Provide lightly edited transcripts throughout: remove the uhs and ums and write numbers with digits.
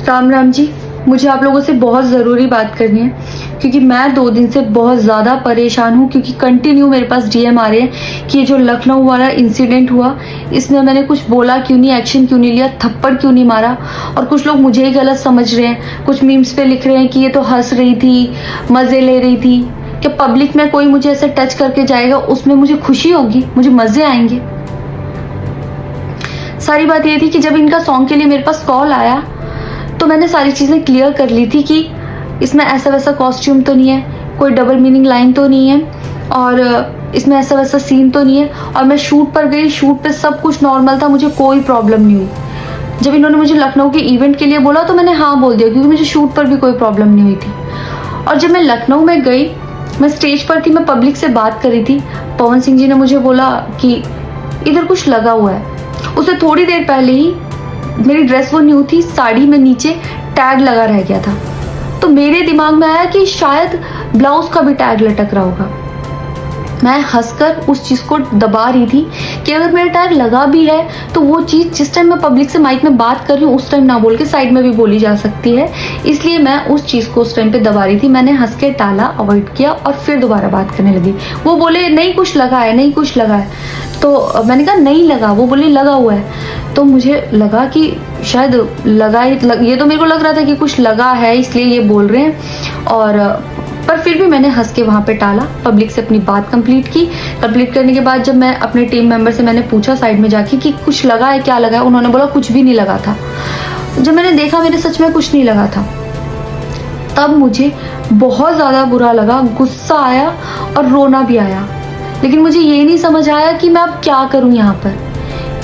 राम राम जी। मुझे आप लोगों से बहुत ज़रूरी बात करनी है क्योंकि मैं 2 दिन से बहुत ज़्यादा परेशान हूँ क्योंकि कंटिन्यू मेरे पास डीएम आ रहे हैं कि ये जो लखनऊ वाला इंसिडेंट हुआ इसमें मैंने कुछ बोला क्यों नहीं, एक्शन क्यों नहीं लिया, थप्पड़ क्यों नहीं मारा। और कुछ लोग मुझे ही गलत समझ रहे हैं, कुछ मीम्स पे लिख रहे हैं कि ये तो हंस रही थी, मज़े ले रही थी। कि पब्लिक में कोई मुझे ऐसे टच करके जाएगा उसमें मुझे खुशी होगी, मुझे मज़े आएंगे। सारी बात ये थी कि जब इनका सॉन्ग के लिए मेरे पास कॉल आया तो मैंने सारी चीज़ें क्लियर कर ली थी कि इसमें ऐसा वैसा कॉस्ट्यूम तो नहीं है, कोई डबल मीनिंग लाइन तो नहीं है और इसमें ऐसा वैसा सीन तो नहीं है। और मैं शूट पर गई, शूट पे सब कुछ नॉर्मल था, मुझे कोई प्रॉब्लम नहीं हुई। जब इन्होंने मुझे लखनऊ के इवेंट के लिए बोला तो मैंने हाँ बोल दिया क्योंकि मुझे शूट पर भी कोई प्रॉब्लम नहीं हुई थी। और जब मैं लखनऊ में गई, मैं स्टेज पर थी, मैं पब्लिक से बात कर रही थी। पवन सिंह जी ने मुझे बोला कि इधर कुछ लगा हुआ है। उससे थोड़ी देर पहले ही मेरी ड्रेस वो न्यू थी, साड़ी में नीचे टैग लगा रह गया था। तो मेरे दिमाग में आया कि शायद ब्लाउज का भी टैग लटक रहा होगा। मैं हंसकर उस चीज़ को दबा रही थी कि अगर मेरा टैग लगा भी है तो वो चीज़ जिस टाइम मैं पब्लिक से माइक में बात कर रही हूँ उस टाइम ना बोल के साइड में भी बोली जा सकती है, इसलिए मैं उस चीज़ को उस टाइम पे दबा रही थी। मैंने हंस के टाला, अवॉइड किया और फिर दोबारा बात करने लगी। वो बोले नहीं कुछ लगा है, नहीं कुछ लगा है। तो मैंने कहा नहीं लगा, वो बोले लगा हुआ है। तो मुझे लगा कि शायद लगा ये तो मेरे को लग रहा था कि कुछ लगा है इसलिए ये बोल रहे हैं। और पर फिर भी मैंने हंस के वहाँ पे टाला, पब्लिक से अपनी बात कंप्लीट की। कंप्लीट करने के बाद जब मैं अपने टीम मेंबर से मैंने पूछा साइड में जाके कि कुछ लगा है, क्या लगा है, उन्होंने बोला कुछ भी नहीं लगा था। जब मैंने देखा मेरे सच में कुछ नहीं लगा था, तब मुझे बहुत ज़्यादा बुरा लगा, गुस्सा आया और रोना भी आया। लेकिन मुझे ये नहीं समझ आया कि मैं अब क्या करूँ यहाँ पर,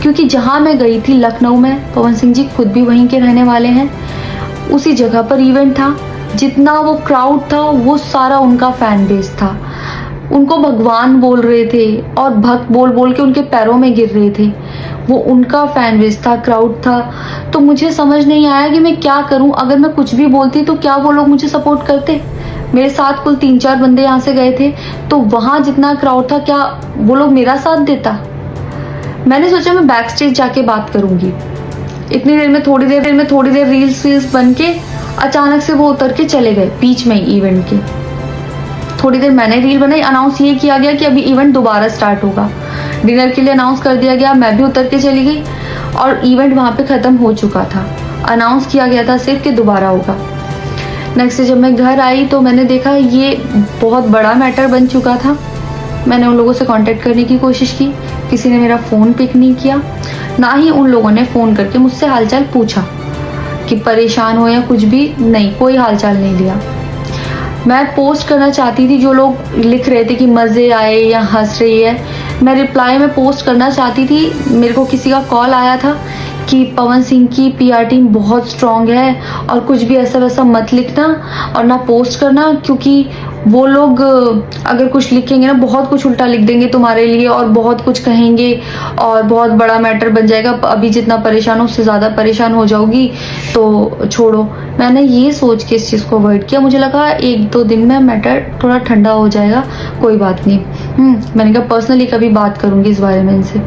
क्योंकि जहाँ मैं गई थी लखनऊ में, पवन सिंह जी खुद भी वहीं के रहने वाले हैं, उसी जगह पर इवेंट था। जितना वो क्राउड था वो सारा उनका फैन बेस था। उनको भगवान बोल रहे थे और भक्त बोल बोल के उनके पैरों में गिर रहे थे। वो उनका फैन बेस था, क्राउड था। तो मुझे समझ नहीं आया कि मैं क्या करूं। अगर मैं कुछ भी बोलती तो क्या वो लोग मुझे सपोर्ट करते। मेरे साथ कुल 3-4 बंदे यहाँ से गए थे, तो वहाँ जितना क्राउड था क्या वो लोग मेरा साथ देता। मैंने सोचा मैं बैक स्टेज जाके बात करूंगी। इतनी देर में थोड़ी देर रील्स बन के अचानक से वो उतर के चले गए बीच में ही इवेंट के। थोड़ी देर मैंने रील बनाई, अनाउंस ये किया गया कि अभी इवेंट दोबारा स्टार्ट होगा। डिनर के लिए अनाउंस कर दिया गया, मैं भी उतर के चली गई और इवेंट वहाँ पे ख़त्म हो चुका था। अनाउंस किया गया था सिर्फ कि दोबारा होगा। नेक्स्ट डे जब मैं घर आई तो मैंने देखा ये बहुत बड़ा मैटर बन चुका था। मैंने उन लोगों से कांटेक्ट करने की कोशिश की, किसी ने मेरा फ़ोन पिक नहीं किया, ना ही उन लोगों ने फ़ोन करके मुझसे हालचाल पूछा कि परेशान हो या कुछ भी, नहीं, कोई हालचाल नहीं लिया। मैं पोस्ट करना चाहती थी, जो लोग लिख रहे थे कि मज़े आए या हंस रही है, मैं रिप्लाई में पोस्ट करना चाहती थी। मेरे को किसी का कॉल आया था कि पवन सिंह की पीआर टीम बहुत स्ट्रांग है और कुछ भी ऐसा वैसा मत लिखना और ना पोस्ट करना, क्योंकि वो लोग अगर कुछ लिखेंगे ना बहुत कुछ उल्टा लिख देंगे तुम्हारे लिए और बहुत कुछ कहेंगे और बहुत बड़ा मैटर बन जाएगा। अभी जितना परेशान हो उससे ज़्यादा परेशान हो जाओगी, तो छोड़ो। मैंने ये सोच के इस चीज़ को अवॉइड किया। मुझे लगा 1-2 दिन में मैटर थोड़ा ठंडा हो जाएगा, कोई बात नहीं। मैंने कहा पर्सनली कभी बात करूँगी इस बारे में इनसे,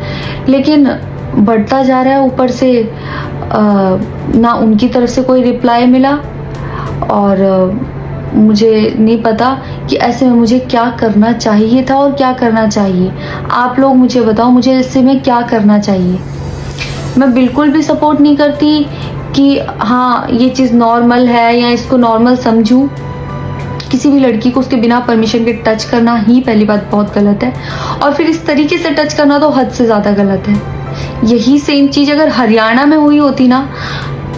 लेकिन बढ़ता जा रहा है। ऊपर से ना उनकी तरफ से कोई रिप्लाई मिला और मुझे नहीं पता कि ऐसे में मुझे क्या करना चाहिए था और क्या करना चाहिए। आप लोग मुझे बताओ, मुझे ऐसे में क्या करना चाहिए। मैं बिल्कुल भी सपोर्ट नहीं करती कि हाँ ये चीज़ नॉर्मल है या इसको नॉर्मल समझूं। किसी भी लड़की को उसके बिना परमिशन के टच करना ही पहली बात बहुत गलत है, और फिर इस तरीके से टच करना तो हद से ज़्यादा गलत है। यही सेम चीज़ अगर हरियाणा में हुई होती ना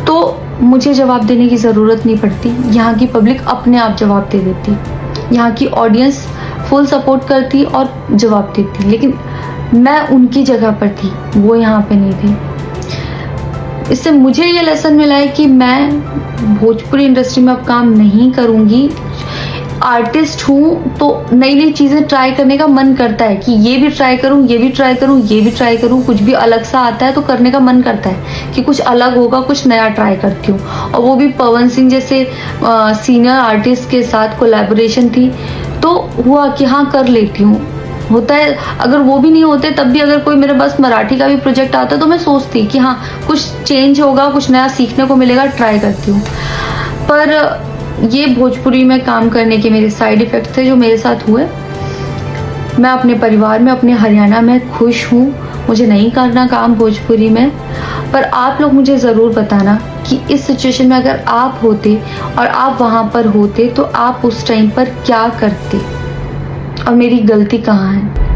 तो मुझे जवाब देने की ज़रूरत नहीं पड़ती। यहाँ की पब्लिक अपने आप जवाब दे देती, यहाँ की ऑडियंस फुल सपोर्ट करती और जवाब देती। लेकिन मैं उनकी जगह पर थी, वो यहाँ पे नहीं थी। इससे मुझे ये लेसन मिला है कि मैं भोजपुरी इंडस्ट्री में अब काम नहीं करूँगी। आर्टिस्ट हूँ तो नई नई चीज़ें ट्राई करने का मन करता है कि ये भी ट्राई करूँ, ये भी ट्राई करूँ, ये भी ट्राई करूँ। कुछ भी अलग सा आता है तो करने का मन करता है कि कुछ अलग होगा, कुछ नया ट्राई करती हूँ। और वो भी पवन सिंह जैसे सीनियर आर्टिस्ट के साथ कोलैबोरेशन थी तो हुआ कि हाँ कर लेती हूँ। होता है, अगर वो भी नहीं होते तब भी अगर कोई मेरे पास मराठी का भी प्रोजेक्ट आता तो मैं सोचती कि हाँ कुछ चेंज होगा, कुछ नया सीखने को मिलेगा, ट्राई करती हूँ। पर ये भोजपुरी में काम करने के मेरे साइड इफ़ेक्ट थे जो मेरे साथ हुए। मैं अपने परिवार में, अपने हरियाणा में खुश हूँ, मुझे नहीं करना काम भोजपुरी में। पर आप लोग मुझे ज़रूर बताना कि इस सिचुएशन में अगर आप होते और आप वहाँ पर होते तो आप उस टाइम पर क्या करते और मेरी गलती कहाँ है।